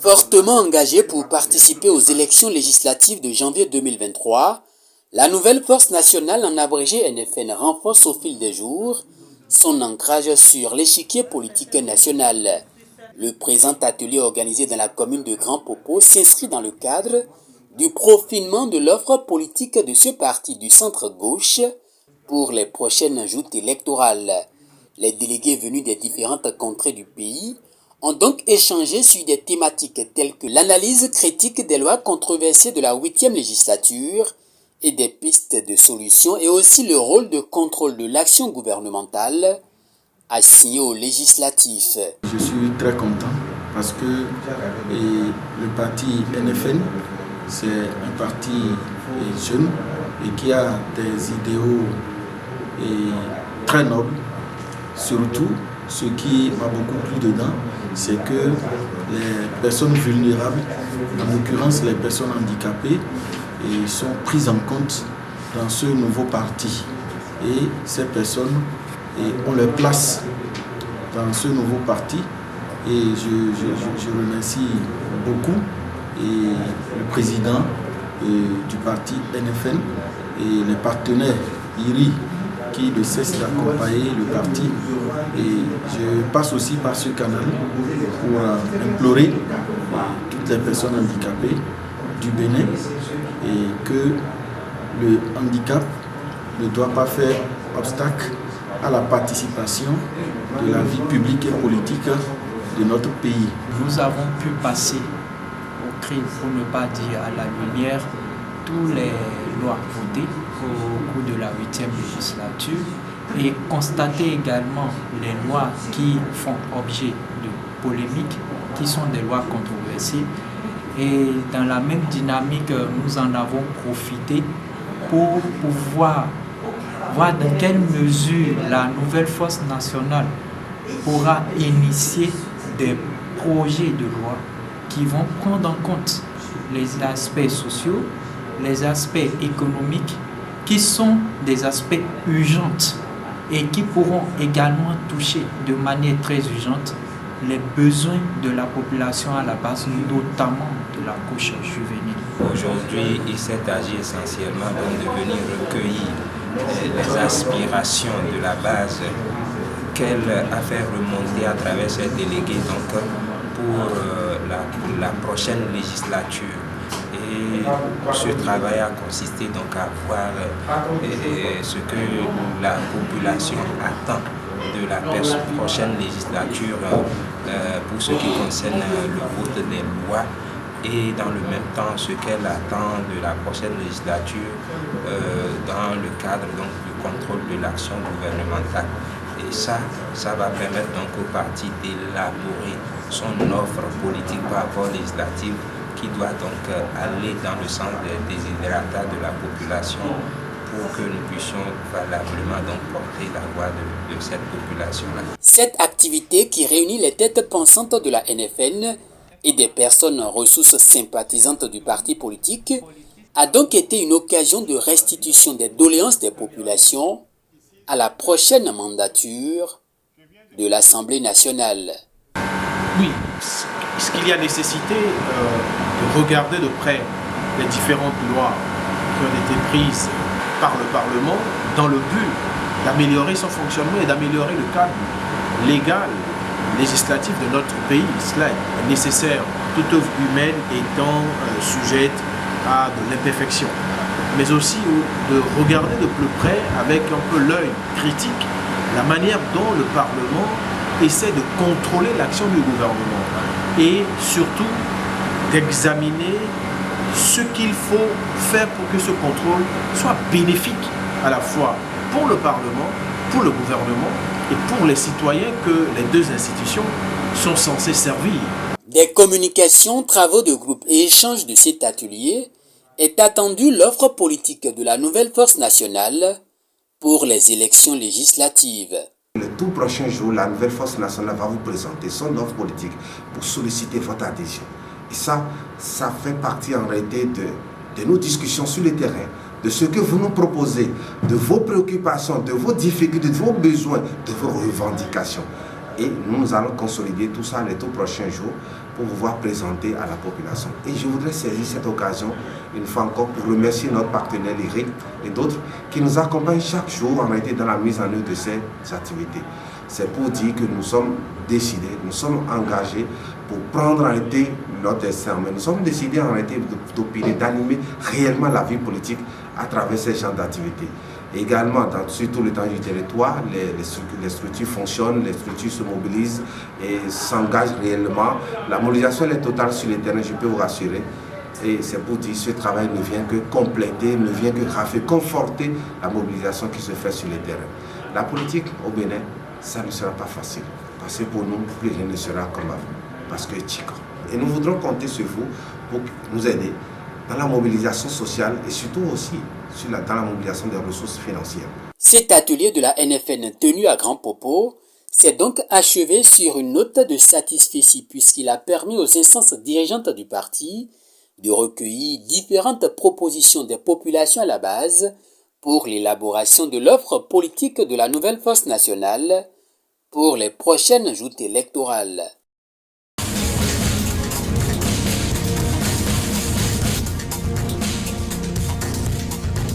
Fortement engagée pour participer aux élections législatives de janvier 2023, la nouvelle force nationale en abrégé NFN renforce au fil des jours son ancrage sur l'échiquier politique national. Le présent atelier organisé dans la commune de Grand Popo s'inscrit dans le cadre du profilement de l'offre politique de ce parti du centre-gauche pour les prochaines joutes électorales. Les délégués venus des différentes contrées du pays ont donc échangé sur des thématiques telles que l'analyse critique des lois controversées de la 8e législature et des pistes de solutions et aussi le rôle de contrôle de l'action gouvernementale assigné aux législatifs. Je suis très content parce que le parti NFN, c'est un parti jeune et qui a des idéaux très nobles. Surtout, ce qui m'a beaucoup plu dedans, c'est que les personnes vulnérables, en l'occurrence les personnes handicapées, sont prises en compte dans ce nouveau parti. Et ces personnes, on les place dans ce nouveau parti. Et je remercie beaucoup le président du parti NFN et les partenaires IRI qui ne cessent d'accompagner le parti. Et je passe aussi par ce canal pour implorer toutes les personnes handicapées du Bénin et que le handicap ne doit pas faire obstacle à la participation de la vie publique et politique de notre pays. Nous avons pu passer au crible, pour ne pas dire à la lumière, toutes les lois votées au cours de la 8e législature et constater également les lois qui font objet de polémiques, qui sont des lois controversées. Et dans la même dynamique, nous en avons profité pour pouvoir voir dans quelle mesure la nouvelle force nationale pourra initier des projets de loi qui vont prendre en compte les aspects sociaux, les aspects économiques, qui sont des aspects urgents et qui pourront également toucher de manière très urgente les besoins de la population à la base, notamment de la couche juvénile. Aujourd'hui, il s'est agi essentiellement de venir recueillir les aspirations de la base qu'elle a fait remonter à travers ses délégués donc, pour la prochaine législature. Et ce travail a consisté donc à voir ce que la population attend de la prochaine législature pour ce qui concerne le vote des lois et dans le même temps ce qu'elle attend de la prochaine législature dans le cadre donc, du contrôle de l'action gouvernementale. Et ça va permettre donc au parti d'élaborer son offre politique par rapport législative qui doit donc aller dans le sens des desiderata de la population pour que nous puissions valablement donc porter la voix de cette population-là. Cette activité qui réunit les têtes pensantes de la NFN et des personnes ressources sympathisantes du parti politique a donc été une occasion de restitution des doléances des populations à la prochaine mandature de l'Assemblée nationale. Oui, est-ce qu'il y a nécessité de regarder de près les différentes lois qui ont été prises par le Parlement dans le but d'améliorer son fonctionnement et d'améliorer le cadre légal, législatif de notre pays. Cela est nécessaire, toute œuvre humaine étant sujette à de l'imperfection. Mais aussi de regarder de plus près avec un peu l'œil critique la manière dont le Parlement essaie de contrôler l'action du gouvernement et surtout d'examiner ce qu'il faut faire pour que ce contrôle soit bénéfique à la fois pour le Parlement, pour le gouvernement et pour les citoyens que les deux institutions sont censées servir. Des communications, travaux de groupe et échanges de cet atelier est attendue l'offre politique de la nouvelle force nationale pour les élections législatives. Les tout prochains jours, la nouvelle force nationale va vous présenter son offre politique pour solliciter votre adhésion. Et ça fait partie en réalité de nos discussions sur le terrain, de ce que vous nous proposez, de vos préoccupations, de vos difficultés, de vos besoins, de vos revendications. Et nous allons consolider tout ça les tout prochains jours pour pouvoir présenter à la population. Et je voudrais saisir cette occasion, une fois encore, pour remercier notre partenaire l'IRIC et d'autres qui nous accompagnent chaque jour en réalité dans la mise en œuvre de ces activités. C'est pour dire que nous sommes décidés, nous sommes engagés pour prendre en réalité notre destin. Mais nous sommes décidés en réalité d'opiner, d'animer réellement la vie politique à travers ces genres d'activités. Également, sur tout le temps du territoire, les structures fonctionnent, les structures se mobilisent et s'engagent réellement. La mobilisation est totale sur le terrain, je peux vous rassurer. Et c'est pour dire que ce travail ne vient que compléter, ne vient que conforter la mobilisation qui se fait sur le terrain. La politique au Bénin, ça ne sera pas facile. Parce que pour nous, plus rien ne sera comme avant. Parce que Tchiko. Et nous voudrons compter sur vous pour nous aider dans la mobilisation sociale et surtout aussi dans la mobilisation des ressources financières. Cet atelier de la NFN tenu à Grand Popo s'est donc achevé sur une note de satisfaction puisqu'il a permis aux instances dirigeantes du parti de recueillir différentes propositions des populations à la base pour l'élaboration de l'offre politique de la nouvelle force nationale pour les prochaines joutes électorales.